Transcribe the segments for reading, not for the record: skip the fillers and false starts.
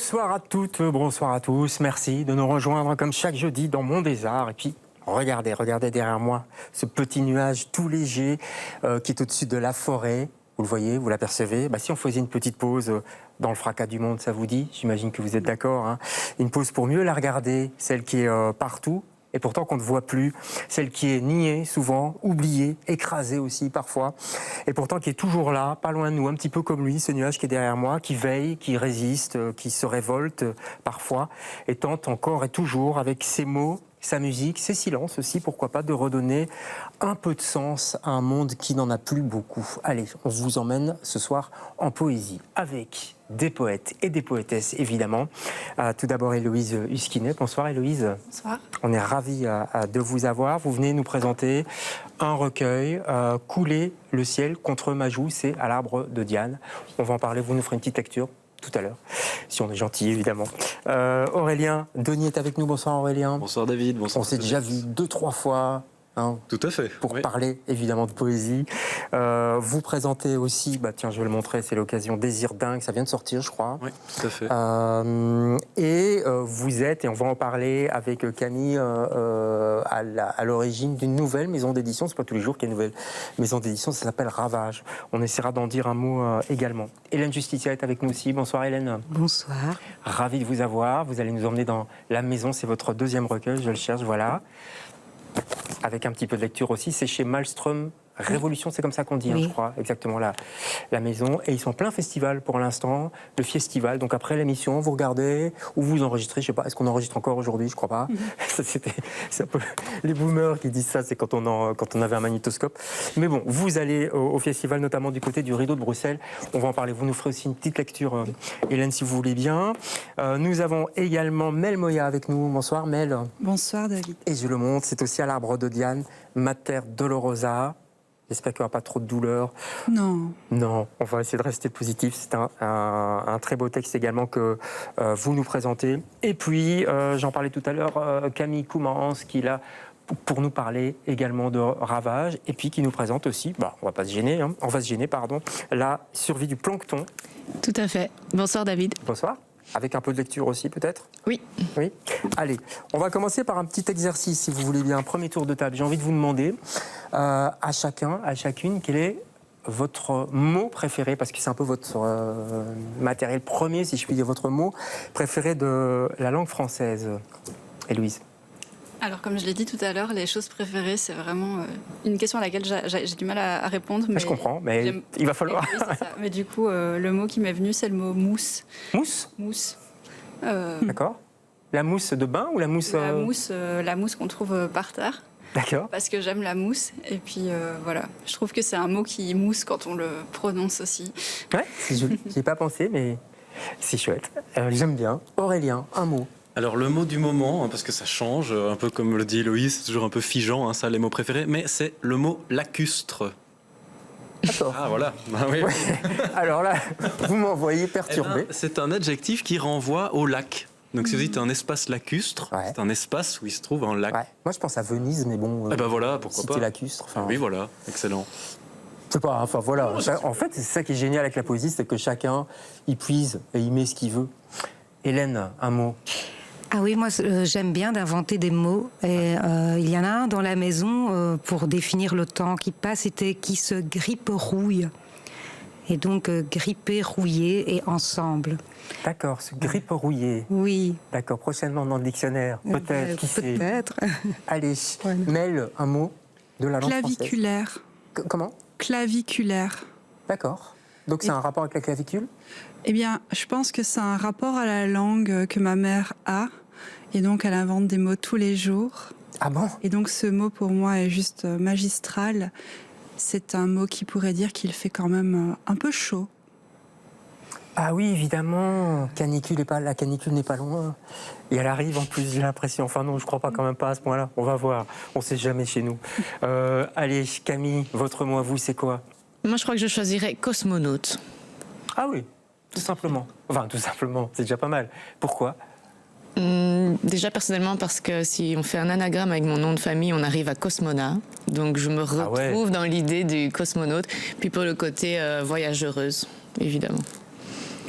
Bonsoir à toutes, bonsoir à tous. Merci de nous rejoindre comme chaque jeudi dans Monde des Arts. Et puis, regardez derrière moi ce petit nuage tout léger qui est au-dessus de la forêt. Vous le voyez, vous l'apercevez. Si on faisait une petite pause dans le fracas du monde, ça vous dit? J'imagine que vous êtes d'accord. Hein. Une pause pour mieux la regarder, celle qui est partout. Et pourtant qu'on ne voit plus, celle qui est niée souvent, oubliée, écrasée aussi parfois, et pourtant qui est toujours là, pas loin de nous, un petit peu comme lui, ce nuage qui est derrière moi, qui veille, qui résiste, qui se révolte parfois, et tente encore et toujours avec ses mots, sa musique, ses silences aussi, pourquoi pas, de redonner un peu de sens à un monde qui n'en a plus beaucoup. Allez, on vous emmène ce soir en poésie, avec des poètes et des poétesses, évidemment. Tout d'abord, Héloïse Huskinet. Bonsoir, Héloïse. Bonsoir. On est ravis de vous avoir. Vous venez nous présenter un recueil, Couler le ciel contre ma joue, c'est à l'arbre de Diane. On va en parler, vous nous ferez une petite lecture tout à l'heure, si on est gentil, évidemment. Aurélien Denis est avec nous. Bonsoir, Aurélien. Bonsoir, David. Bonsoir. On s'est déjà vu 2-3 fois. Hein, tout à fait. Pour parler évidemment de poésie. Vous présentez aussi, tiens, je vais le montrer, c'est l'occasion, Désir dingue, ça vient de sortir, je crois. Oui, tout à fait. Vous êtes, et on va en parler avec Camille, à l'origine d'une nouvelle maison d'édition. C'est pas tous les jours qu'il y a une nouvelle maison d'édition, ça s'appelle Ravage. On essaiera d'en dire un mot également. Hélène Justitia est avec nous aussi. Bonsoir, Hélène. Bonsoir. Ravi de vous avoir. Vous allez nous emmener dans La Maison, c'est votre deuxième recueil, je le cherche, voilà. Avec un petit peu de lecture aussi, c'est chez Malmström Révolution, c'est comme ça qu'on dit, oui. Je crois, exactement, la maison. Et ils sont plein festival pour l'instant, le festival. Donc après l'émission, vous regardez, ou vous enregistrez, je sais pas, est-ce qu'on enregistre encore aujourd'hui? Je crois pas. C'est un peu les boomers qui disent ça, c'est quand on avait un magnétoscope. Mais bon, vous allez au festival, notamment du côté du Rideau de Bruxelles. On va en parler. Vous nous ferez aussi une petite lecture, Hélène, si vous voulez bien. Nous avons également Mel Moya avec nous. Bonsoir, Mel. Bonsoir, David. Et je le montre, c'est aussi à l'arbre de Diane, Mater Dolorosa. J'espère qu'il n'y aura pas trop de douleur. Non. Non, on va essayer de rester positif. C'est un très beau texte également que vous nous présentez. Et puis, j'en parlais tout à l'heure, Camille Coumans, qui est là pour nous parler également de Ravage, et puis qui nous présente aussi, on va se gêner, la survie du plancton. Tout à fait. Bonsoir, David. Bonsoir. Avec un peu de lecture aussi, peut-être? Oui. Oui. Allez, on va commencer par un petit exercice, si vous voulez bien. Un premier tour de table. J'ai envie de vous demander à chacun, à chacune, quel est votre mot préféré, parce que c'est un peu votre matériel premier, si je puis dire, votre mot préféré de la langue française. Héloïse. Alors, comme je l'ai dit tout à l'heure, les choses préférées, c'est vraiment une question à laquelle j'ai du mal à répondre. Mais je comprends, mais il va falloir... Oui, c'est ça. Mais du coup, le mot qui m'est venu, c'est le mot mousse. Mousse? Mousse. D'accord. La mousse de bain ou la mousse... La mousse qu'on trouve par terre. D'accord. Parce que j'aime la mousse. Et puis, voilà. Je trouve que c'est un mot qui mousse quand on le prononce aussi. Ouais, c'est joli. J'y ai pas pensé, mais c'est chouette. J'aime bien. Aurélien, un mot. Alors le mot du moment, parce que ça change, un peu comme le dit Héloïse, c'est toujours un peu figeant, ça, les mots préférés, mais c'est le mot lacustre. D'accord. Ah voilà. Oui. Ouais. Alors là, vous m'envoyez perturbé. C'est un adjectif qui renvoie au lac. Donc si vous dites un espace lacustre, c'est un espace où il se trouve un lac. Ouais. Moi je pense à Venise, mais bon... voilà, pourquoi pas. C'était lacustre. Oui, voilà, excellent. Je sais pas, voilà. En fait, c'est ça qui est génial avec la poésie, c'est que chacun y puise et y met ce qu'il veut. Hélène, un mot. Ah oui, moi j'aime bien d'inventer des mots. Et il y en a un dans la maison pour définir le temps qui passe, c'était qui se grippe-rouille. Et donc gripper, rouiller et ensemble. D'accord, se grippe-rouiller. Oui. D'accord, prochainement dans le dictionnaire. Peut-être, qui sait. Peut-être. Allez, voilà. Mel, un mot de la langue française. Claviculaire. Comment? Claviculaire. D'accord. Donc c'est un rapport avec la clavicule? Eh bien, je pense que c'est un rapport à la langue que ma mère a. Et donc, elle invente des mots tous les jours. Ah bon? Et donc, ce mot, pour moi, est juste magistral. C'est un mot qui pourrait dire qu'il fait quand même un peu chaud. Ah oui, évidemment. La canicule n'est pas loin. Et elle arrive en plus, j'ai l'impression. Enfin non, je crois pas quand même pas à ce point-là. On va voir. On sait jamais chez nous. Allez, Camille, votre mot à vous, c'est quoi? Moi, je crois que je choisirais cosmonaute. Ah oui, tout simplement. Enfin, tout simplement, c'est déjà pas mal. Pourquoi? Déjà personnellement parce que si on fait un anagramme avec mon nom de famille, on arrive à Cosmona. Donc je me retrouve dans l'idée du cosmonaute. Puis pour le côté voyageuse, évidemment.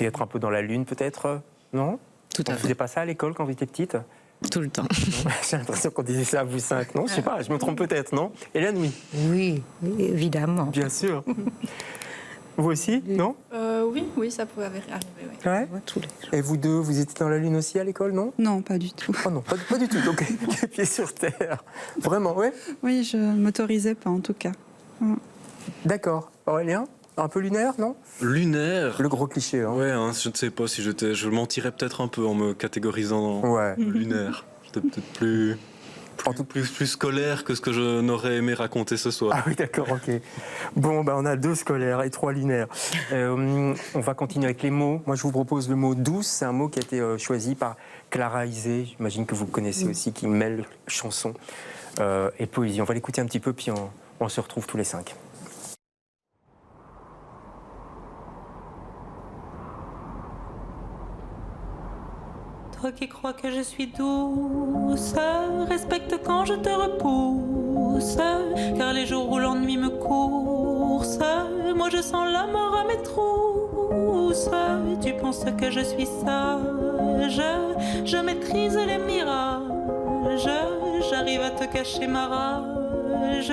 Et être un peu dans la lune peut-être? Non? Tout à Vous fait. faisiez pas ça à l'école quand vous étiez petite? Tout le temps. J'ai l'impression qu'on disait ça à vous 5, non? Je sais pas, je me trompe peut-être, non? Hélène, oui. Oui, évidemment. Bien sûr. Vous aussi, non? Oui, ça pouvait arriver. Oui. Ouais. Et vous deux, vous étiez dans la lune aussi à l'école, non? Non, pas du tout. Oh non, pas du tout. Donc, les pieds sur terre. Vraiment, ouais? Oui, je ne m'autorisais pas en tout cas. D'accord. Aurélien? Un peu lunaire, non? Lunaire. Le gros cliché, hein? Ouais, hein, je ne sais pas si je mentirais peut-être un peu en me catégorisant Ouais. lunaire. J'étais peut-être plus scolaire que ce que je n'aurais aimé raconter ce soir. Ah oui, d'accord, ok. Bon, on a 2 scolaires et 3 lunaires. On va continuer avec les mots. Moi, je vous propose le mot douce. C'est un mot qui a été choisi par Clara Isé. J'imagine que vous le connaissez aussi, qui mêle chanson et poésie. On va l'écouter un petit peu, puis on se retrouve tous les 5. Toi qui crois que je suis douce, respecte quand je te repousse, car les jours où l'ennui me course, moi je sens la mort à mes trousses. Tu penses que je suis sage, je maîtrise les mirages, j'arrive à te cacher ma rage,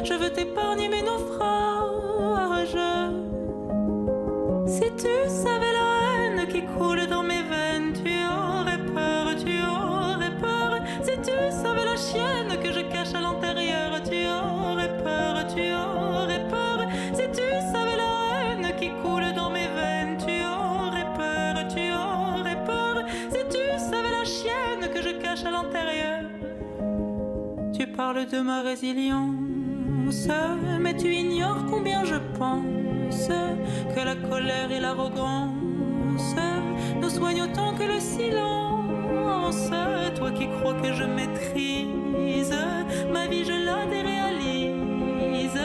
je veux t'épargner mes naufrages. Si tu savais la haine qui coule dans mes veines, tu aurais peur, tu aurais peur. Si tu savais la chienne que je cache à l'intérieur, tu aurais peur, tu aurais peur. Si tu savais la haine qui coule dans mes veines, tu aurais peur, tu aurais peur. Si tu savais la chienne que je cache à l'intérieur. Tu parles de ma résilience, mais tu ignores combien je pense que la colère et l'arrogance nous soignent autant que le silence. Toi qui crois que je maîtrise ma vie, je la déréalise.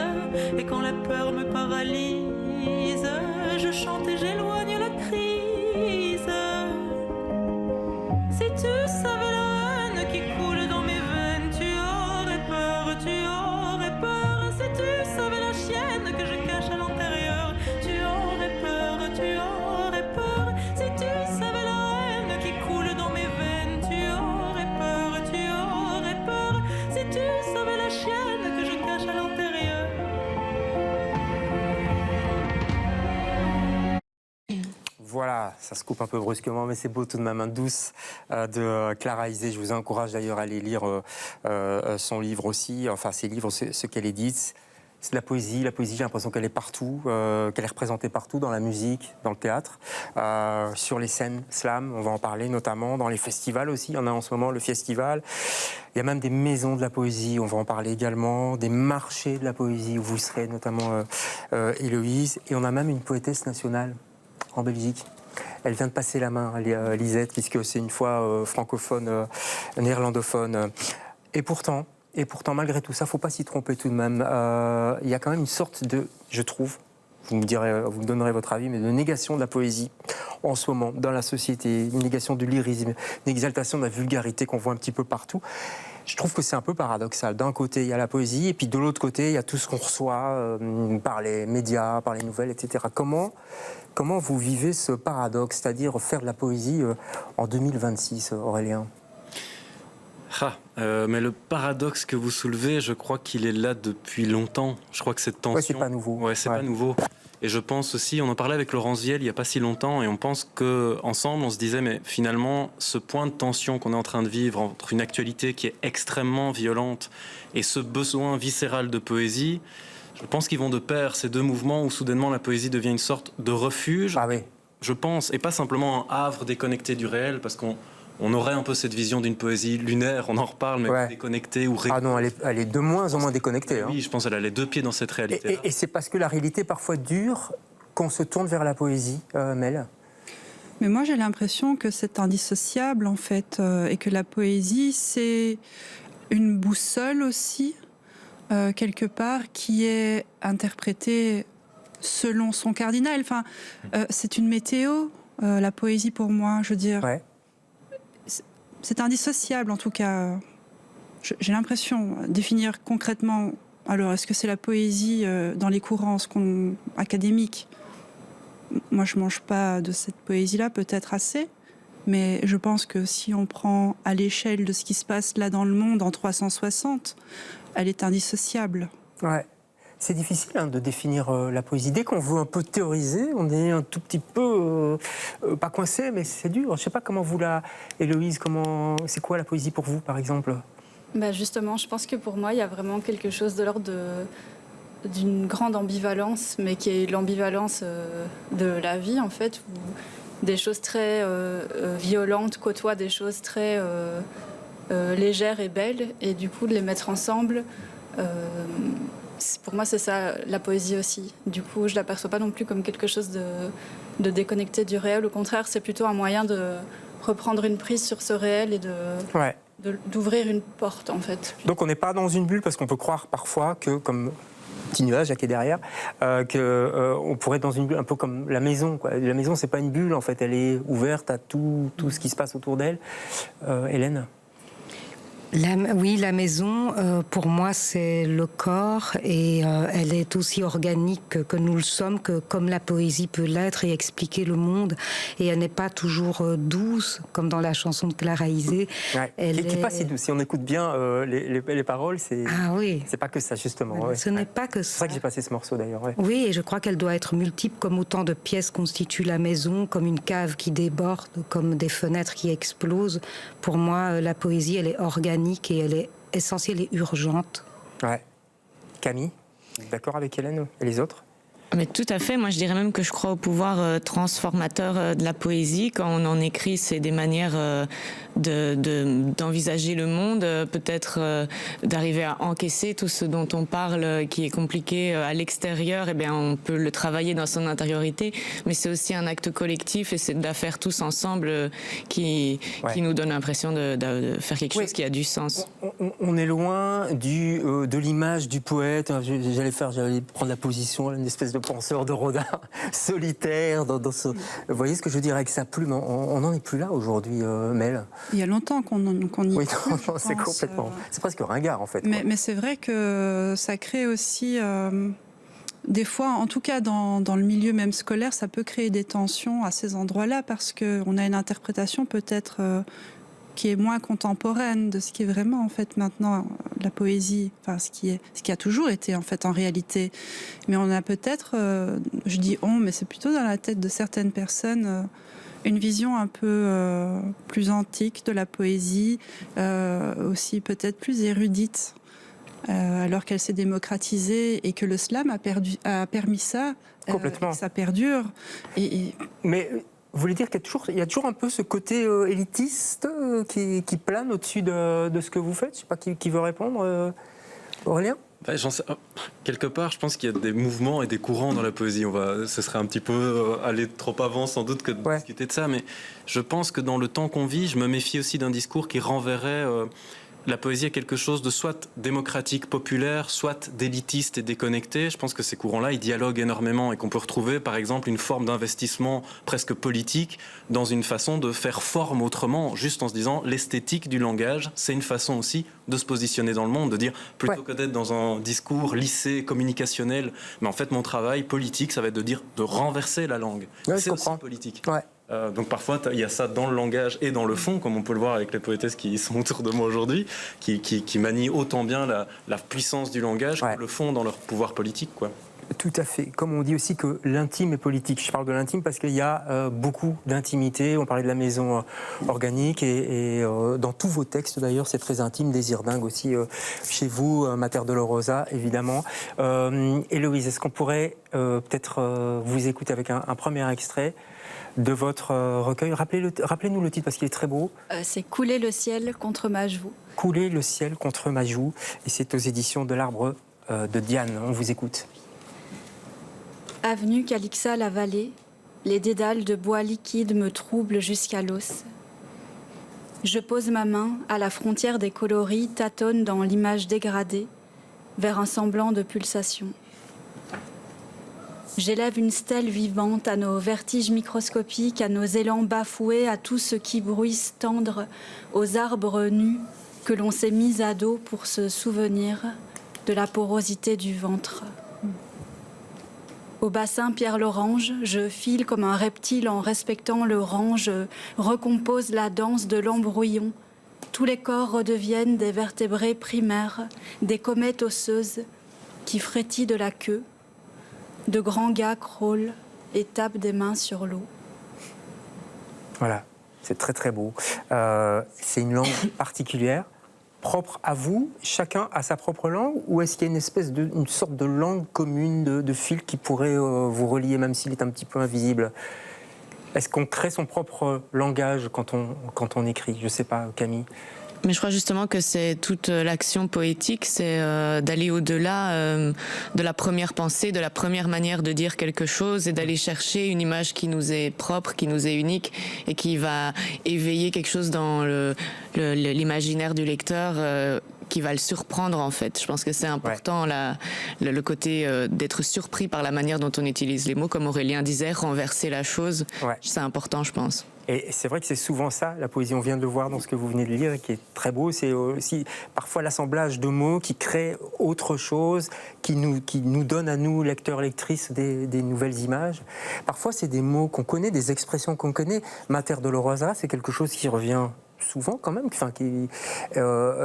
Et quand la peur me paralyse, je chante et j'éloigne la crise. Si tu savais la haine qui coule dans mes veines, tu aurais peur, tu aurais peur. Si tu savais la chienne que je cache à l'intérieur, tu aurais peur, tu aurais peur. Si tu savais la haine qui coule dans mes veines, tu aurais peur, tu aurais peur. Si tu savais la chienne que je cache à l'intérieur. Voilà, ça se coupe un peu brusquement, mais c'est beau tout de même. Douce de Clara Isé. Je vous encourage d'ailleurs à aller lire son livre aussi, enfin ses livres, ce qu'elle édite. C'est de la poésie. La poésie, j'ai l'impression qu'elle est partout, qu'elle est représentée partout, dans la musique, dans le théâtre, sur les scènes slam, on va en parler notamment, dans les festivals aussi. Il y en a en ce moment, le festival. Il y a même des maisons de la poésie, on va en parler également, des marchés de la poésie où vous serez, notamment Héloïse. Et on a même une poétesse nationale en Belgique. Elle vient de passer la main à Lisette, puisque c'est une fois francophone, néerlandophone. Et pourtant, malgré tout ça, il ne faut pas s'y tromper tout de même. Il y a quand même une sorte de, je trouve, vous me donnerez votre avis, mais de négation de la poésie en ce moment dans la société, une négation du lyrisme, une exaltation de la vulgarité qu'on voit un petit peu partout. Je trouve que c'est un peu paradoxal. D'un côté, il y a la poésie, et puis de l'autre côté, il y a tout ce qu'on reçoit par les médias, par les nouvelles, etc. Comment vous vivez ce paradoxe, c'est-à-dire faire de la poésie en 2026, Aurélien ? Mais le paradoxe que vous soulevez, je crois qu'il est là depuis longtemps. Je crois que cette tension... Ouais, c'est pas nouveau. Ouais, c'est pas nouveau. Et je pense aussi, on en parlait avec Laurence Vielle il n'y a pas si longtemps, et on pense qu'ensemble, on se disait, mais finalement, ce point de tension qu'on est en train de vivre entre une actualité qui est extrêmement violente et ce besoin viscéral de poésie, je pense qu'ils vont de pair, ces deux mouvements où soudainement la poésie devient une sorte de refuge. Ah oui. Je pense, et pas simplement un havre déconnecté du réel, parce qu'on aurait un peu cette vision d'une poésie lunaire, on en reparle, mais déconnectée ou Ah non, elle est de moins en moins déconnectée. Oui, je pense qu'elle a les deux pieds dans cette réalité. Et c'est parce que la réalité est parfois dure qu'on se tourne vers la poésie, Mel. Mais moi, j'ai l'impression que c'est indissociable, en fait, et que la poésie, c'est une boussole aussi, quelque part, qui est interprétée selon son cardinal. Enfin, c'est une météo, la poésie, pour moi, je veux dire. Ouais. C'est indissociable, en tout cas. J'ai l'impression. Définir concrètement, alors, est-ce que c'est la poésie dans les courants académiques ? Moi, je ne mange pas de cette poésie-là, peut-être assez. Mais je pense que si on prend à l'échelle de ce qui se passe là dans le monde en 360, elle est indissociable. Ouais. C'est difficile de définir la poésie. Dès qu'on veut un peu théoriser, on est un tout petit peu, pas coincé, mais c'est dur. Je ne sais pas comment vous Héloïse, c'est quoi la poésie pour vous, par exemple? Justement, je pense que pour moi, il y a vraiment quelque chose de l'ordre d'une grande ambivalence, mais qui est l'ambivalence de la vie, en fait, où des choses très violentes côtoient des choses très légères et belles, et du coup, de les mettre ensemble... pour moi, c'est ça, la poésie aussi. Du coup, je ne l'aperçois pas non plus comme quelque chose de déconnecté du réel. Au contraire, c'est plutôt un moyen de reprendre une prise sur ce réel et d'ouvrir une porte, en fait. Donc, on n'est pas dans une bulle, parce qu'on peut croire parfois que, comme petit nuage qui est derrière, on pourrait être dans une bulle, un peu comme la maison, quoi. La maison, c'est pas une bulle, en fait. Elle est ouverte à tout ce qui se passe autour d'elle. Hélène? Oui, la maison, pour moi, c'est le corps et elle est aussi organique que nous le sommes, comme la poésie peut l'être et expliquer le monde. Et elle n'est pas toujours douce, comme dans la chanson de Clara Isé. Ouais, qui n'est pas si douce. Si on écoute bien les paroles, c'est pas que ça, justement. Ce n'est pas que ça. C'est pour ça que j'ai passé ce morceau, d'ailleurs. Ouais. Oui, et je crois qu'elle doit être multiple, comme autant de pièces constituent la maison, comme une cave qui déborde, comme des fenêtres qui explosent. Pour moi, la poésie, elle est organique et elle est essentielle et urgente. Ouais. Camille, d'accord avec Hélène et les autres? Mais tout à fait. Moi, je dirais même que je crois au pouvoir transformateur de la poésie. Quand on en écrit, c'est des manières d'envisager le monde, peut-être d'arriver à encaisser tout ce dont on parle, qui est compliqué à l'extérieur. Eh bien, on peut le travailler dans son intériorité, mais c'est aussi un acte collectif et c'est d'affaire tous ensemble qui nous donne l'impression de faire quelque chose qui a du sens. On est loin de l'image du poète. J'allais prendre la position, une espèce de penseur de Rodin, solitaire. Vous voyez ce que je veux dire avec sa plume? On n'en est plus là aujourd'hui, Mel. Il y a longtemps qu'on y oui, est. Non, c'est complètement... C'est presque ringard, en fait. Mais c'est vrai que ça crée aussi... des fois, en tout cas dans le milieu même scolaire, ça peut créer des tensions à ces endroits-là parce qu'on a une interprétation peut-être... qui est moins contemporaine de ce qui est vraiment en fait maintenant la poésie, enfin ce qui a toujours été en fait en réalité. Mais on a peut-être, je dis on, mais c'est plutôt dans la tête de certaines personnes une vision un peu plus antique de la poésie, aussi peut-être plus érudite, alors qu'elle s'est démocratisée et que le slam a permis ça. Complètement. Que ça perdure. Mais vous voulez dire qu'il y a toujours un peu ce côté élitiste qui plane au-dessus de ce que vous faites? Je ne sais pas qui veut répondre. Aurélien? Quelque part, je pense qu'il y a des mouvements et des courants dans la poésie. Ce serait un petit peu aller trop avant sans doute que de discuter de ça, mais je pense que dans le temps qu'on vit, je me méfie aussi d'un discours qui renverrait... la poésie est quelque chose de soit démocratique, populaire, soit d'élitiste et déconnecté. Je pense que ces courants-là, ils dialoguent énormément et qu'on peut retrouver, par exemple, une forme d'investissement presque politique dans une façon de faire forme autrement, juste en se disant l'esthétique du langage, c'est une façon aussi de se positionner dans le monde, de dire plutôt que d'être dans un discours lissé, communicationnel, mais en fait, mon travail politique, ça va être de dire de renverser la langue. C'est aussi politique. Ouais. Donc parfois, il y a ça dans le langage et dans le fond, comme on peut le voir avec les poétesses qui sont autour de moi aujourd'hui, qui manient autant bien la puissance du langage que le fond dans leur pouvoir politique, quoi. Tout à fait. Comme on dit aussi que l'intime est politique. Je parle de l'intime parce qu'il y a beaucoup d'intimité. On parlait de la maison organique et dans tous vos textes d'ailleurs, c'est très intime. Désir dingue aussi chez vous, Mater Dolorosa évidemment. Héloïse, est-ce qu'on pourrait peut-être vous écouter avec un premier extrait de votre recueil? Rappelez-nous le titre parce qu'il est très beau. C'est Couler le ciel contre ma joue. Couler le ciel contre ma joue. Et c'est aux éditions de l'Arbre de Diane. On vous écoute. Avenue Calixa la vallée, les dédales de bois liquide me troublent jusqu'à l'os. Je pose ma main à la frontière des coloris, tâtonne dans l'image dégradée, vers un semblant de pulsation. J'élève une stèle vivante à nos vertiges microscopiques, à nos élans bafoués, à tout ce qui bruisse tendre, aux arbres nus que l'on s'est mis à dos pour se souvenir de la porosité du ventre. Au bassin pierre l'orange, je file comme un reptile en respectant le rang, je recompose la danse de l'embrouillon. Tous les corps redeviennent des vertébrés primaires, des comètes osseuses qui frétillent de la queue. De grands gars crawlent et tapent des mains sur l'eau. Voilà, c'est très très beau. C'est une langue particulière, propre à vous, chacun a sa propre langue, ou est-ce qu'il y a une sorte de langue commune, de fil qui pourrait vous relier, même s'il est un petit peu invisible? Est-ce qu'on crée son propre langage quand on écrit? Je ne sais pas, Camille. Mais je crois justement que c'est toute l'action poétique, c'est d'aller au-delà de la première pensée, de la première manière de dire quelque chose, et d'aller chercher une image qui nous est propre, qui nous est unique, et qui va éveiller quelque chose dans l'imaginaire du lecteur, qui va le surprendre en fait. Je pense que c'est important le côté d'être surpris par la manière dont on utilise les mots, comme Aurélien disait, renverser la chose. Ouais. C'est important, je pense. Et c'est vrai que c'est souvent ça, la poésie, on vient de le voir dans ce que vous venez de lire, et qui est très beau, c'est aussi parfois l'assemblage de mots qui crée autre chose, qui nous donne à nous, lecteurs, lectrices, des nouvelles images. Parfois c'est des mots qu'on connaît, des expressions qu'on connaît. Mater Dolorosa, c'est quelque chose qui revient souvent quand même, enfin,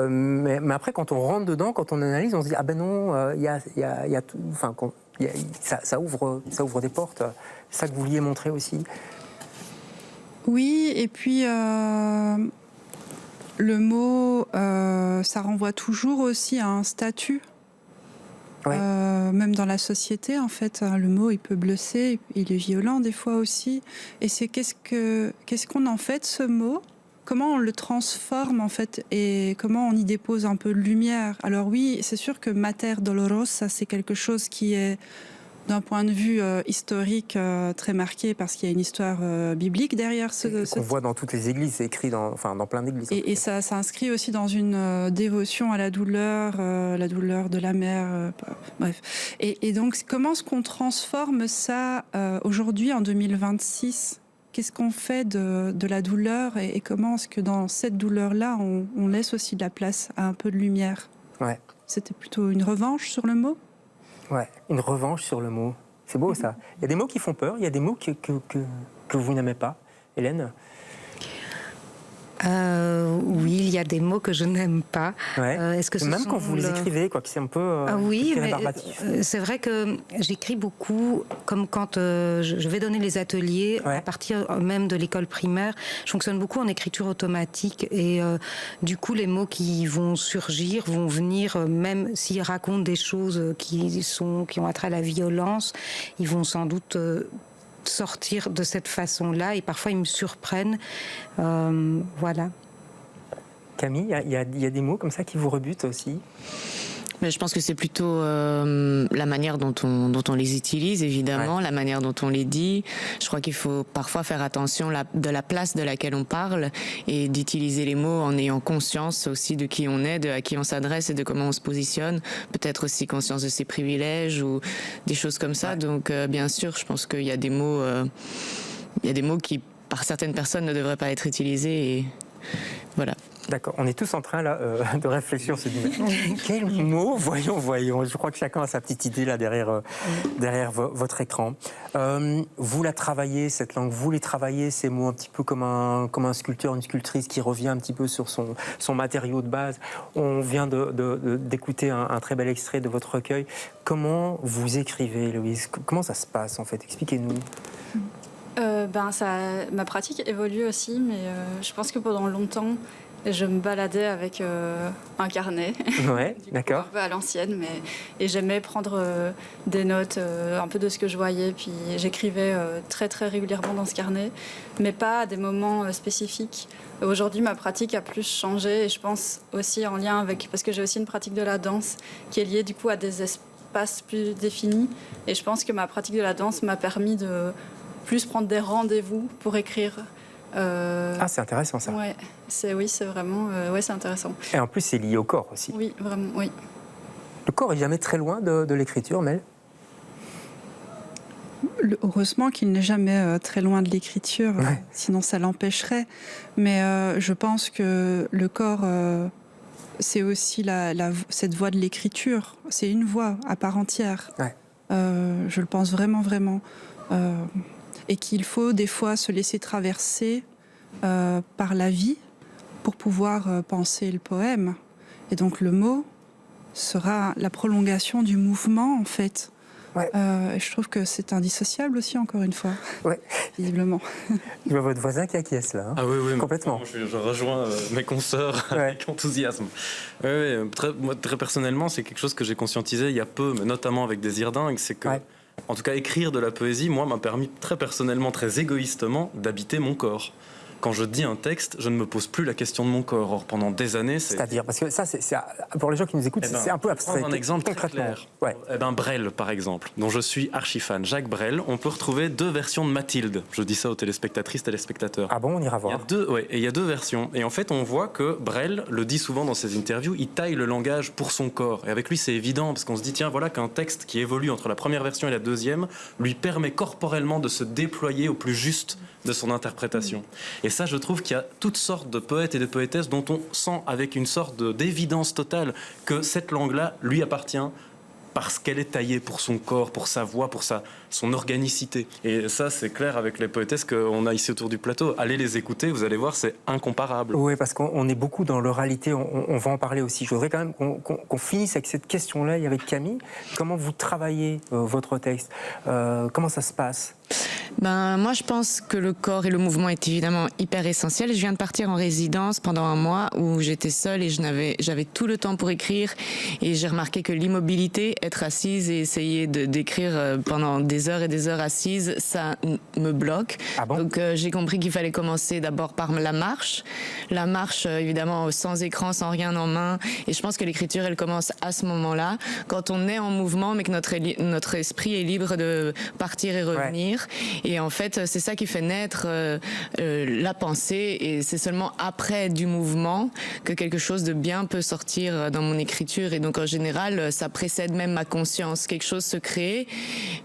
mais après quand on rentre dedans, quand on analyse, on se dit ah ben non, il y a tout, enfin, ça ouvre des portes. C'est ça que vous vouliez montrer aussi. Oui, et puis le mot, ça renvoie toujours aussi à un statut. Ouais. Même dans la société, en fait, le mot, il peut blesser, il est violent des fois aussi. Et c'est qu'est-ce qu'on en fait de ce mot ? Comment on le transforme, en fait, et comment on y dépose un peu de lumière. Alors oui, c'est sûr que Mater Dolorosa, c'est quelque chose qui est, d'un point de vue historique, très marqué, parce qu'il y a une histoire biblique derrière qu'on voit dans toutes les églises, c'est écrit dans plein d'églises. Et ça s'inscrit aussi dans une dévotion à la douleur de la mère, bref. Et donc, comment est-ce qu'on transforme ça aujourd'hui, en 2026 ? Qu'est-ce qu'on fait de la douleur, et comment est-ce que dans cette douleur-là, on laisse aussi de la place à un peu de lumière ? Ouais. C'était plutôt une revanche sur le mot ? Ouais, une revanche sur le mot. C'est beau ça. Il y a des mots qui font peur, il y a des mots que vous n'aimez pas. Hélène ? Oui, il y a des mots que je n'aime pas. Ouais. Est-ce que même quand vous les écrivez, quoi, que c'est un peu oui, mais c'est vrai que j'écris beaucoup, comme quand je vais donner les ateliers, à partir même de l'école primaire. Je fonctionne beaucoup en écriture automatique, et du coup, les mots qui vont surgir vont venir, même s'ils racontent des choses qui ont attrait à la violence, ils vont sans doute sortir de cette façon-là, et parfois ils me surprennent. Voilà. Camille, il y a des mots comme ça qui vous rebutent aussi ? Mais je pense que c'est plutôt la manière dont on les utilise, évidemment, la manière dont on les dit. Je crois qu'il faut parfois faire attention de la place de laquelle on parle, et d'utiliser les mots en ayant conscience aussi de qui on est, de à qui on s'adresse et de comment on se positionne. Peut-être aussi conscience de ses privilèges ou des choses comme ça. Donc, bien sûr, je pense qu'il y a des mots, qui, par certaines personnes, ne devraient pas être utilisés. Et voilà. D'accord, on est tous en train là de réfléchir, on se dit quel mot, voyons, je crois que chacun a sa petite idée là derrière votre écran. Vous la travaillez, cette langue, vous les travaillez, ces mots, un petit peu comme un sculpteur, une sculptrice qui revient un petit peu sur son matériau de base. On vient d'écouter un très bel extrait de votre recueil. Comment vous écrivez, Louise ? Comment ça se passe en fait ? Expliquez-nous. Ma pratique évolue aussi, mais je pense que pendant longtemps, je me baladais avec un carnet. Ouais, d'accord. Un peu à l'ancienne, et j'aimais prendre des notes un peu de ce que je voyais, puis j'écrivais très très régulièrement dans ce carnet, mais pas à des moments spécifiques. Aujourd'hui, ma pratique a plus changé, et je pense aussi en lien avec, parce que j'ai aussi une pratique de la danse qui est liée du coup à des espaces plus définis, et je pense que ma pratique de la danse m'a permis de plus prendre des rendez-vous pour écrire. C'est intéressant ça. Ouais, c'est vraiment, c'est intéressant. Et en plus, c'est lié au corps aussi. Oui, vraiment, oui. Le corps est jamais très loin de l'écriture, Mel ? Heureusement qu'il n'est jamais très loin de l'écriture, sinon ça l'empêcherait. Mais je pense que le corps, c'est aussi cette voie de l'écriture. C'est une voie à part entière. Ouais. Je le pense vraiment, vraiment. Et qu'il faut des fois se laisser traverser par la vie pour pouvoir penser le poème. Et donc le mot sera la prolongation du mouvement, en fait. Ouais. Et je trouve que c'est indissociable aussi, encore une fois, Ouais. visiblement. Je vois votre voisin qui acquiesce là. Hein. Ah oui, oui, Complètement. Je rejoins mes consoeurs avec enthousiasme. Oui, moi, très personnellement, c'est quelque chose que j'ai conscientisé il y a peu, mais notamment avec Désir dingue, c'est que, en tout cas, écrire de la poésie, moi, m'a permis très personnellement, très égoïstement, d'habiter mon corps. Quand je dis un texte, je ne me pose plus la question de mon corps. Or, pendant des années, c'est-à-dire, parce que ça, pour les gens qui nous écoutent, c'est un peu abstrait. Un exemple très clair. Brel, par exemple, dont je suis archi fan. Jacques Brel, on peut retrouver 2 versions de Mathilde. Je dis ça aux téléspectatrices, téléspectateurs. Ah bon, on ira voir. Il y a 2 versions. Et en fait, on voit que Brel le dit souvent dans ses interviews, il taille le langage pour son corps. Et avec lui, c'est évident, parce qu'on se dit, tiens, voilà qu'un texte qui évolue entre la première version et la deuxième lui permet corporellement de se déployer au plus juste de son interprétation. Et ça, je trouve qu'il y a toutes sortes de poètes et de poétesses dont on sent avec une sorte d'évidence totale que cette langue-là lui appartient parce qu'elle est taillée pour son corps, pour sa voix, pour son organicité. Et ça, c'est clair avec les poétesses qu'on a ici autour du plateau. Allez les écouter, vous allez voir, c'est incomparable. Oui, parce qu'on est beaucoup dans l'oralité, on va en parler aussi. Je voudrais quand même qu'on finisse avec cette question-là et avec Camille. Comment vous travaillez votre texte? Comment ça se passe? Moi, je pense que le corps et le mouvement est évidemment hyper essentiel. Je viens de partir en résidence pendant un mois où j'étais seule et j'avais tout le temps pour écrire. Et j'ai remarqué que l'immobilité, être assise et essayer d'écrire pendant des heures et des heures assise, ça me bloque. Ah bon? Donc j'ai compris qu'il fallait commencer d'abord par la marche. La marche, évidemment, sans écran, sans rien en main. Et je pense que l'écriture, elle commence à ce moment-là, quand on est en mouvement, mais que notre esprit est libre de partir et revenir. Et en fait, c'est ça qui fait naître la pensée. Et c'est seulement après du mouvement que quelque chose de bien peut sortir dans mon écriture. Et donc, en général, ça précède même ma conscience. Quelque chose se crée,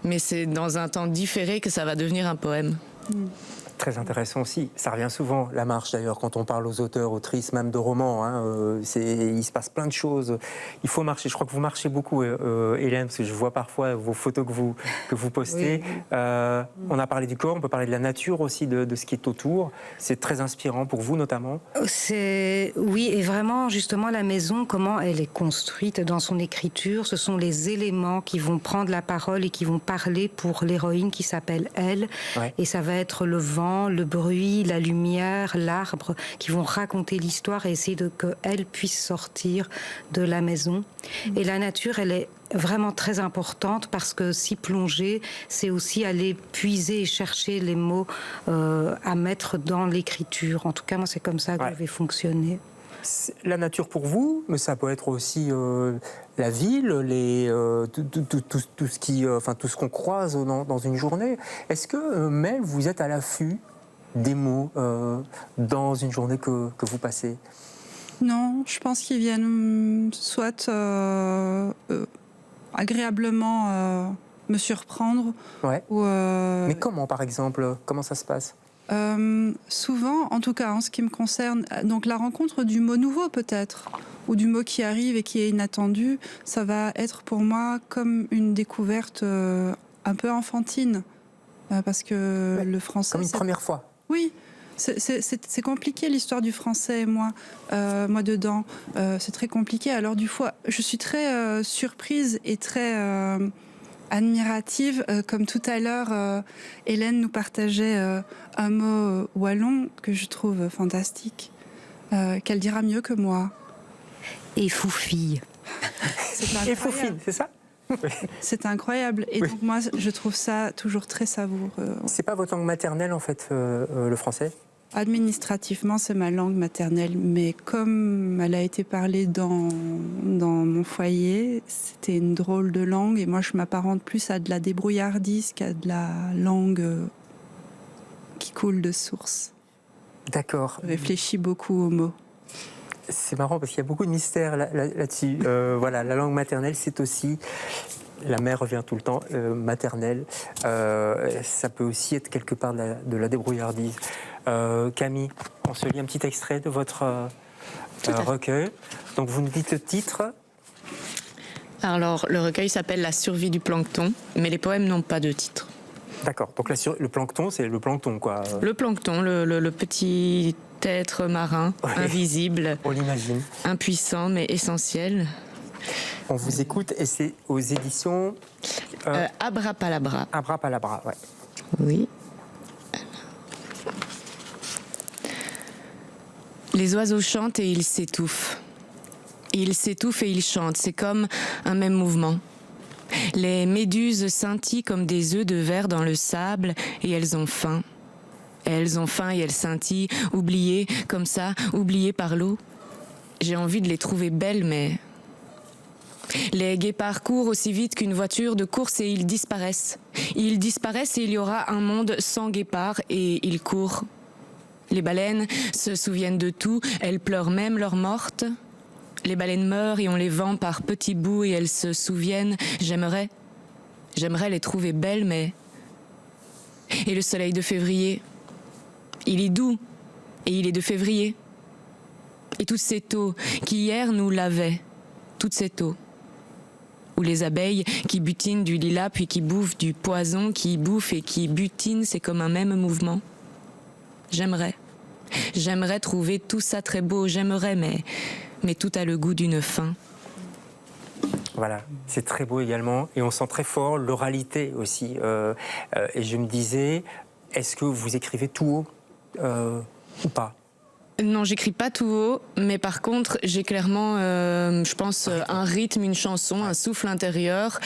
mais c'est dans un temps différé que ça va devenir un poème. Très intéressant aussi. Ça revient souvent, la marche d'ailleurs, quand on parle aux auteurs, autrices, même de romans. Hein, il se passe plein de choses. Il faut marcher. Je crois que vous marchez beaucoup, Hélène, parce que je vois parfois vos photos que vous postez. Oui. On a parlé du corps, on peut parler de la nature aussi, de ce qui est autour. C'est très inspirant pour vous notamment. Oui, et vraiment, justement, la maison, comment elle est construite dans son écriture, ce sont les éléments qui vont prendre la parole et qui vont parler pour l'héroïne qui s'appelle Elle. Ouais. Et ça va être le vent, le bruit, la lumière, l'arbre, qui vont raconter l'histoire et essayer qu'elle puisse sortir de la maison. Et la nature, elle est vraiment très importante parce que s'y plonger, c'est aussi aller puiser et chercher les mots à mettre dans l'écriture. En tout cas, moi, c'est comme ça que je vais fonctionner. La nature pour vous, mais ça peut être aussi la ville, tout ce qu'on croise dans une journée. Est-ce que, Mel, vous êtes à l'affût des mots dans une journée que vous passez? Non, je pense qu'ils viennent soit agréablement me surprendre. Ouais. Mais comment, par exemple? Comment ça se passe? Souvent, en tout cas en ce qui me concerne, donc la rencontre du mot nouveau peut-être, ou du mot qui arrive et qui est inattendu, ça va être pour moi comme une découverte un peu enfantine, parce que le français... Comme une première fois. Oui, c'est compliqué l'histoire du français, moi dedans, c'est très compliqué. Alors du coup, je suis très surprise et très... admirative, comme tout à l'heure, Hélène nous partageait un mot wallon que je trouve fantastique, qu'elle dira mieux que moi. Et foufille. Et foufille, c'est ça? C'est incroyable. Et donc moi, je trouve ça toujours très savoureux. C'est pas votre langue maternelle, en fait, le français? Administrativement, c'est ma langue maternelle, mais comme elle a été parlée dans mon foyer, c'était une drôle de langue, et moi je m'apparente plus à de la débrouillardise qu'à de la langue qui coule de source. D'accord. Je réfléchis beaucoup aux mots. C'est marrant parce qu'il y a beaucoup de mystères là-dessus. Voilà, la langue maternelle, c'est aussi... La mère revient tout le temps, maternelle. Ça peut aussi être quelque part de la débrouillardise. Camille, on se lit un petit extrait de votre recueil. Donc vous nous dites le titre. Alors, le recueil s'appelle La survie du plancton, mais les poèmes n'ont pas de titre. D'accord, donc le plancton, c'est le plancton, quoi. Le plancton, le petit être marin, invisible, On l'imagine. impuissant, mais essentiel. On vous écoute, et c'est aux éditions... Abrapalabra. Abrapalabra, ouais. Oui. Les oiseaux chantent et ils s'étouffent. Ils s'étouffent et ils chantent, c'est comme un même mouvement. Les méduses scintillent comme des œufs de verre dans le sable et elles ont faim. Elles ont faim et elles scintillent, oubliées comme ça, oubliées par l'eau. J'ai envie de les trouver belles, mais... Les guépards courent aussi vite qu'une voiture de course et ils disparaissent. Ils disparaissent et il y aura un monde sans guépards et ils courent. Les baleines se souviennent de tout, elles pleurent même leur morte. Les baleines meurent et on les vend par petits bouts et elles se souviennent. J'aimerais les trouver belles, mais... Et le soleil de février, il est doux et il est de février. Et toute cette eau qui hier nous lavait, toute cette eau. Ou les abeilles qui butinent du lilas puis qui bouffent du poison, qui bouffent et qui butinent, c'est comme un même mouvement. J'aimerais trouver tout ça très beau, j'aimerais, mais tout a le goût d'une fin. Voilà, c'est très beau également, et on sent très fort l'oralité aussi. Et je me disais, est-ce que vous écrivez tout haut ou pas? Non, j'écris pas tout haut, mais par contre, j'ai clairement, je pense, un rythme, une chanson, un souffle intérieur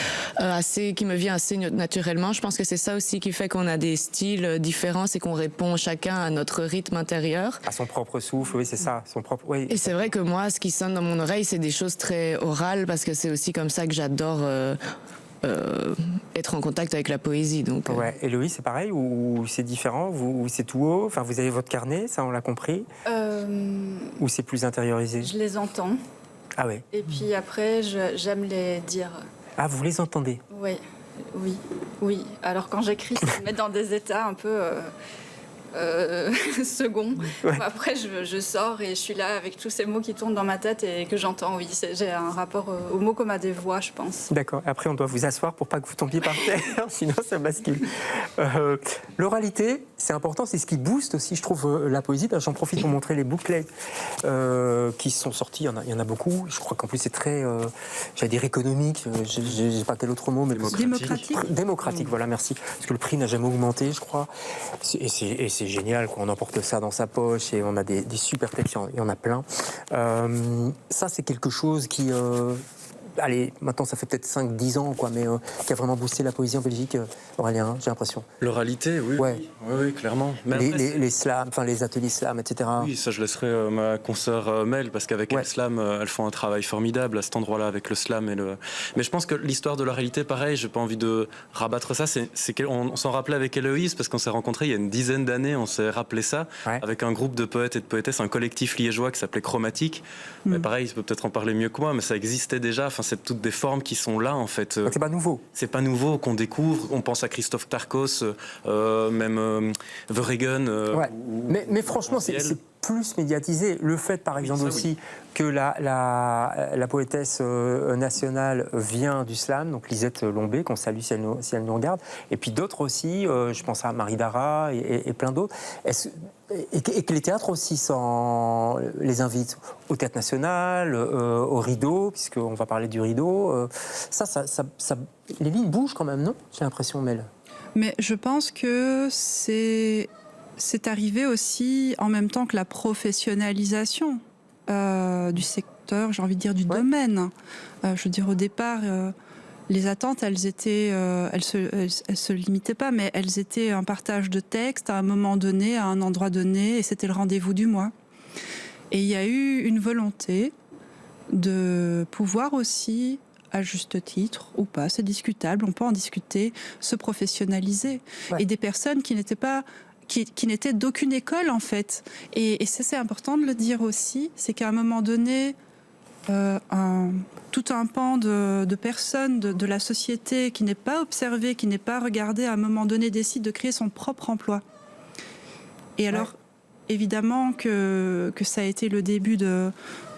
qui me vient assez naturellement. Je pense que c'est ça aussi qui fait qu'on a des styles différents, c'est qu'on répond chacun à notre rythme intérieur. À son propre souffle, oui, c'est ça, son propre. Oui. Et c'est vrai que moi, ce qui sonne dans mon oreille, c'est des choses très orales, parce que c'est aussi comme ça que j'adore être en contact avec la poésie. Donc, Ouais. Et Loïs, c'est pareil ou c'est différent? Ou c'est tout haut? Enfin, vous avez votre carnet, ça on l'a compris. Ou c'est plus intériorisé? Je les entends. Ah ouais. Et puis après, j'aime les dire. Ah, vous les entendez? Oui. Alors quand j'écris, ça me met dans des états un peu second. Ouais. Après, je sors et je suis là avec tous ces mots qui tournent dans ma tête et que j'entends. Oui, j'ai un rapport aux mots comme à des voix, je pense. D'accord. Après, on doit vous asseoir pour pas que vous tombiez par terre, sinon ça bascule. L'oralité, c'est important, c'est ce qui booste aussi, je trouve, la poésie. J'en profite pour montrer les bouquets qui sont sortis. Il y en a beaucoup. Je crois qu'en plus, c'est très, j'allais dire économique. J'ai pas quel autre mot, mais démocratique. Voilà, merci. Parce que le prix n'a jamais augmenté, je crois. Et c'est génial, quoi. On emporte ça dans sa poche et on a des super textes. Il y en a plein. Ça, c'est quelque chose qui... allez, maintenant ça fait peut-être 5-10 ans, quoi, mais qui a vraiment boosté la poésie en Belgique, Aurélien, j'ai l'impression. L'oralité, oui. Ouais. Oui, clairement. Les slams, enfin les ateliers slam, etc. Oui, ça je laisserai ma consoeur Mel, parce qu'avec elle, slam, elles font un travail formidable à cet endroit-là avec le slam et le. Mais je pense que l'histoire de l'oralité, pareil, j'ai pas envie de rabattre ça. On s'en rappelait avec Héloïse parce qu'on s'est rencontrés il y a une dizaine d'années. On s'est rappelé ça avec un groupe de poètes et de poétesses, un collectif liégeois qui s'appelait Chromatique. Mais pareil, il peut peut-être en parler mieux que moi, mais ça existait déjà. Enfin, c'est toutes des formes qui sont là en fait. Donc c'est pas nouveau. C'est pas nouveau qu'on découvre. On pense à Christophe Tarkos, même Verhaegen. Mais franchement, c'est plus médiatisé. Le fait, par exemple, aussi que la poétesse nationale vient du slam, donc Lisette Lombé, qu'on salue si elle nous regarde, et puis d'autres aussi, je pense à Marie Dara et plein d'autres, et que les théâtres aussi les invitent au Théâtre National, au Rideau, puisqu'on va parler du Rideau. Les lignes bougent quand même, non? J'ai l'impression, Mel. Mais je pense que c'est arrivé aussi en même temps que la professionnalisation du secteur, j'ai envie de dire du domaine. Je veux dire, au départ, les attentes, elles se limitaient pas, mais elles étaient un partage de textes à un moment donné, à un endroit donné, et c'était le rendez-vous du mois. Et il y a eu une volonté de pouvoir aussi, à juste titre ou pas, c'est discutable, on peut en discuter, se professionnaliser. Et des personnes qui n'étaient d'aucune école, en fait. Et ça, c'est important de le dire aussi, c'est qu'à un moment donné, tout un pan de personnes de la société qui n'est pas observé, qui n'est pas regardé, à un moment donné, décide de créer son propre emploi. Et alors, évidemment que ça a été le début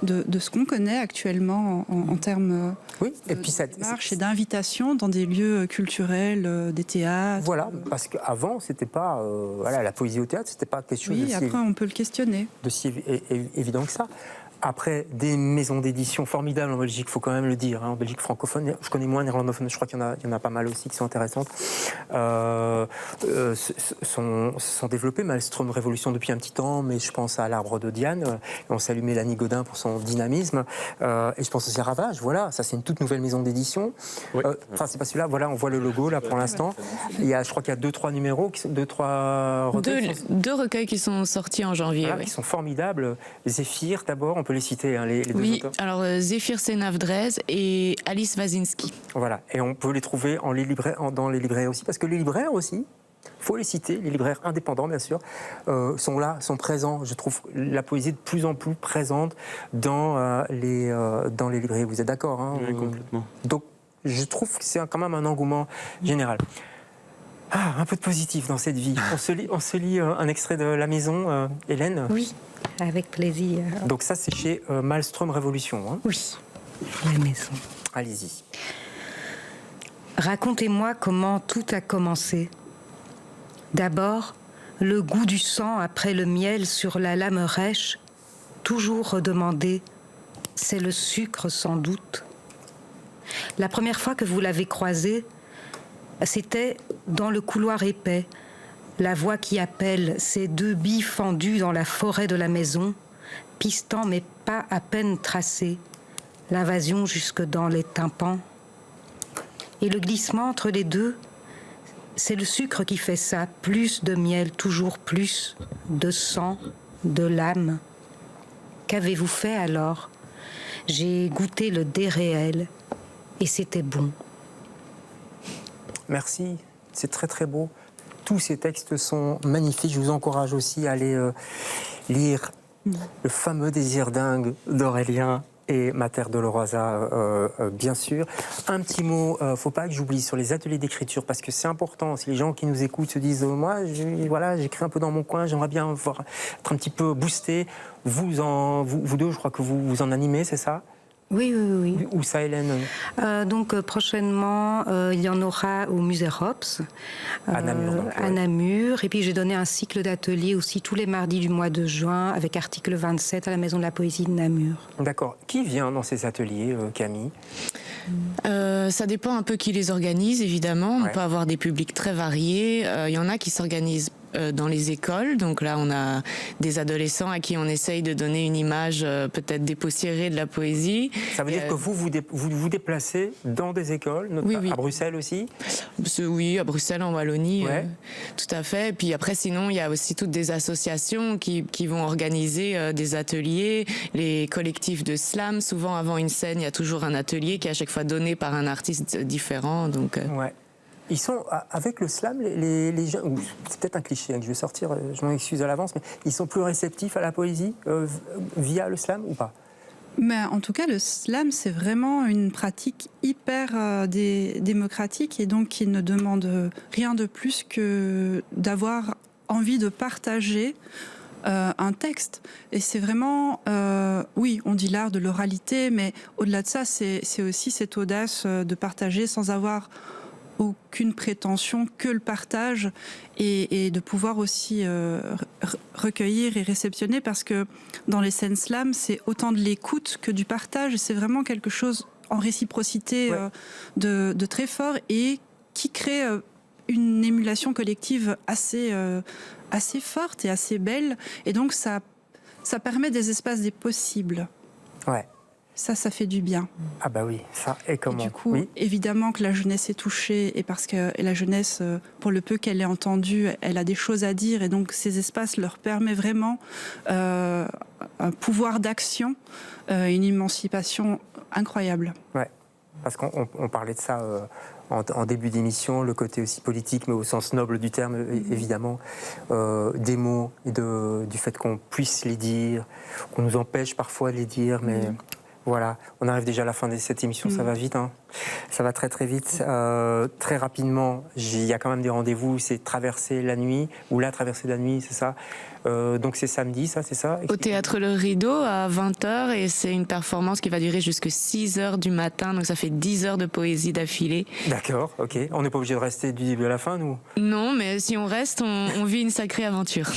de ce qu'on connaît actuellement en termes Oui, et puis ça, de démarche et d'invitation dans des lieux culturels, des théâtres. Voilà, parce qu'avant, c'était pas voilà, la poésie au théâtre, c'était pas quelque chose Oui, après on peut le questionner. de si évident que ça. Après, des maisons d'édition formidables en Belgique, il faut quand même le dire. En Belgique francophone, je connais moins néerlandophone, je crois qu'il y en a pas mal aussi qui sont intéressantes. Sont développées. Maelstrom Révolution depuis un petit temps, mais je pense à l'Arbre de Diane. On salue Mélanie Godin pour son dynamisme. Et je pense aussi à Ravage. Voilà, ça c'est une toute nouvelle maison d'édition. Oui. Enfin, c'est pas celui-là. Voilà, on voit le logo là pour l'instant. Je crois qu'il y a 2-3 numéros, 2-3 recueils. Deux recueils qui sont sortis en janvier. Voilà, oui. qui sont formidables. Zéphyr, d'abord, on peut les citer, hein, les deux Oui, auteurs. alors Zéphyr Senavdrez et Alice Wazinski. Voilà, et on peut les trouver dans les libraires aussi, parce que les libraires aussi, il faut les citer, les libraires indépendants bien sûr, sont là, sont présents. Je trouve la poésie de plus en plus présente dans les librairies. Vous êtes d'accord, hein? Oui, complètement. Donc, je trouve que c'est quand même un engouement général. Ah, un peu de positif dans cette vie. On se lit un extrait de La Maison, Hélène. Oui, avec plaisir. Donc ça, c'est chez Maelstrom Révolution. Hein. Oui, La Maison. Allez-y. Racontez-moi comment tout a commencé. D'abord, le goût du sang après le miel sur la lame rêche, toujours redemandé. C'est le sucre sans doute. La première fois que vous l'avez croisé, c'était dans le couloir épais, la voix qui appelle ces deux billes fendues dans la forêt de la maison, pistant mes pas à peine tracés, l'invasion jusque dans les tympans. Et le glissement entre les deux, c'est le sucre qui fait ça, plus de miel, toujours plus, de sang, de lame. Qu'avez-vous fait alors? J'ai goûté le déréel et c'était bon. Merci, c'est très très beau. Tous ces textes sont magnifiques. Je vous encourage aussi à aller lire le fameux Désir dingue d'Aurélien et Mater Dolorosa, bien sûr. Un petit mot, faut pas que j'oublie, sur les ateliers d'écriture, parce que c'est important. Si les gens qui nous écoutent se disent moi, j'écris un peu dans mon coin, j'aimerais bien être un petit peu boosté. Vous deux, je crois que vous en animez, c'est ça? Oui, oui, oui. Où ça, Hélène? Donc prochainement, il y en aura au Musée Rops, à Namur. Donc, à Namur. Et puis j'ai donné un cycle d'ateliers aussi tous les mardis du mois de juin, avec article 27 à la Maison de la Poésie de Namur. D'accord. Qui vient dans ces ateliers, Camille? Ça dépend un peu qui les organise, évidemment. On peut avoir des publics très variés. Il y en a qui s'organisent dans les écoles. Donc là, on a des adolescents à qui on essaye de donner une image peut-être dépoussiérée de la poésie. Ça veut dire que vous déplacez dans des écoles, oui. À Bruxelles aussi? Oui, à Bruxelles, en Wallonie, tout à fait. Et puis après, sinon, il y a aussi toutes des associations qui vont organiser des ateliers. Les collectifs de slam, souvent avant une scène, il y a toujours un atelier qui est à chaque fois donné par un artiste différent. Donc, ouais. Ils sont, avec le slam, les gens, c'est peut-être un cliché que je vais sortir, je m'en excuse à l'avance, mais ils sont plus réceptifs à la poésie via le slam ou pas? Mais en tout cas, le slam, c'est vraiment une pratique hyper démocratique et donc qui ne demande rien de plus que d'avoir envie de partager un texte. Et c'est vraiment, oui, on dit l'art de l'oralité, mais au-delà de ça, c'est aussi cette audace de partager sans avoir aucune prétention que le partage et de pouvoir aussi recueillir et réceptionner, parce que dans les scènes slam, c'est autant de l'écoute que du partage. C'est vraiment quelque chose en réciprocité de très fort et qui crée une émulation collective assez forte et assez belle. Et donc ça permet des espaces des possibles. Ouais. Ça fait du bien. Ah bah oui, ça, et comment? Et du coup, évidemment que la jeunesse est touchée, et parce que la jeunesse, pour le peu qu'elle ait entendu, elle a des choses à dire, et donc ces espaces leur permettent vraiment un pouvoir d'action, une émancipation incroyable. Ouais, parce qu'on parlait de ça en début d'émission, le côté aussi politique, mais au sens noble du terme, évidemment, des mots, et du fait qu'on puisse les dire, qu'on nous empêche parfois de les dire, mais... Voilà, on arrive déjà à la fin de cette émission, ça va vite, hein. Ça va très très vite. Très rapidement, il y a quand même des rendez-vous, c'est traverser la nuit, ou la traversée de la nuit, c'est ça. Donc c'est samedi, ça, c'est ça? Au Théâtre Le Rideau à 20h, et c'est une performance qui va durer jusqu'à 6h du matin, donc ça fait 10 heures de poésie d'affilée. D'accord, ok. On n'est pas obligé de rester du début à la fin, nous? Non, mais si on reste, on vit une sacrée aventure.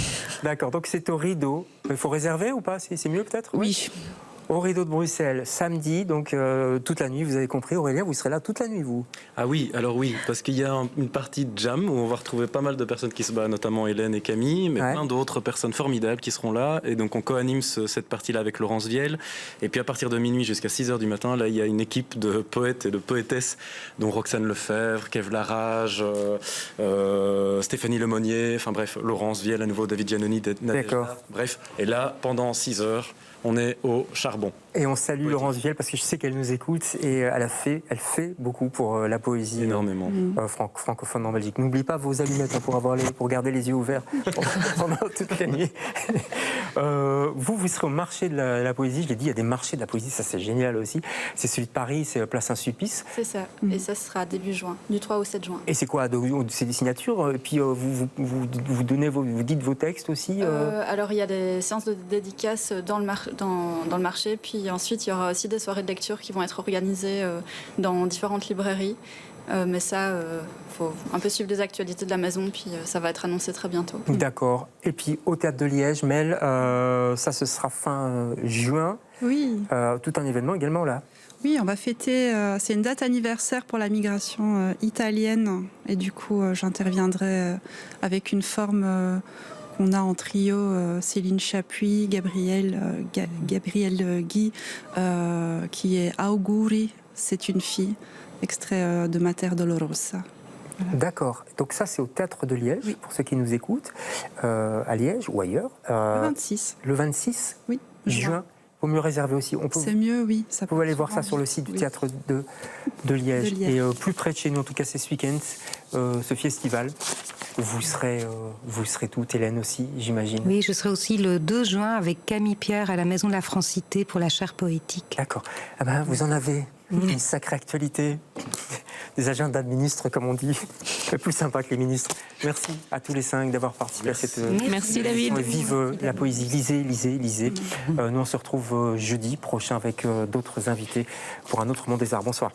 D'accord, donc c'est au Rideau. Il faut réserver ou pas? C'est mieux peut-être? Oui. Au Rideau de Bruxelles, samedi, donc toute la nuit, vous avez compris, Aurélien, vous serez là toute la nuit, vous? Ah oui, alors oui, parce qu'il y a une partie de jam où on va retrouver pas mal de personnes qui se battent, notamment Hélène et Camille, mais plein d'autres personnes formidables qui seront là. Et donc on co-anime cette partie-là avec Laurence Viel. Et puis à partir de minuit jusqu'à 6h du matin, là, il y a une équipe de poètes et de poétesses, dont Roxane Lefebvre, Kev Larage, Stéphanie Lemonnier, enfin bref, Laurence Viel à nouveau, David Giannoni, D'accord. Bref, et là, pendant 6 heures, on est au charbon. Et on salue Laurence Viel parce que je sais qu'elle nous écoute et elle fait beaucoup pour la poésie énormément francophone en Belgique. N'oubliez pas vos allumettes pour garder les yeux ouverts pendant toute la nuit. Vous serez au marché de la poésie. Je l'ai dit, il y a des marchés de la poésie, ça c'est génial aussi. C'est celui de Paris, c'est Place Saint-Sulpice. C'est ça. Et ça sera début juin, du 3 au 7 juin. Et c'est quoi? C'est des signatures. Et puis vous dites vos textes aussi. Alors il y a des séances de dédicaces dans le marché, puis ensuite il y aura aussi des soirées de lecture qui vont être organisées dans différentes librairies. Mais ça, faut un peu suivre les actualités de la maison, puis ça va être annoncé très bientôt. D'accord. Et puis au Théâtre de Liège, Mel, ça ce sera fin juin. Oui. Tout un événement également là. Oui, on va fêter, c'est une date anniversaire pour la migration italienne. Et du coup, j'interviendrai avec une forme qu'on a en trio, Céline Chapuis, Gabrielle Guy, qui est Auguri, c'est une fille, extrait de Mater Dolorosa. Voilà. D'accord. Donc ça, c'est au Théâtre de Liège, pour ceux qui nous écoutent, à Liège ou ailleurs. Le 26. Le 26 juin. Faut mieux réserver aussi. C'est mieux, oui. Vous pouvez aller voir ça sur le site du Théâtre de Liège. Et plus près de chez nous, en tout cas c'est ce week-end, ce festival. Vous serez toutes, Hélène aussi, j'imagine. Oui, je serai aussi le 2 juin avec Camille Pierre à la Maison de la Francité pour la chaire poétique. D'accord. Ah ben, vous en avez une sacrée actualité. Des agendas de ministres, comme on dit. Plus sympa que les ministres. Merci à tous les 5 d'avoir participé à cette Merci David. Vive la poésie. Lisez. Nous, on se retrouve jeudi prochain avec d'autres invités pour un autre Monde des Arts. Bonsoir.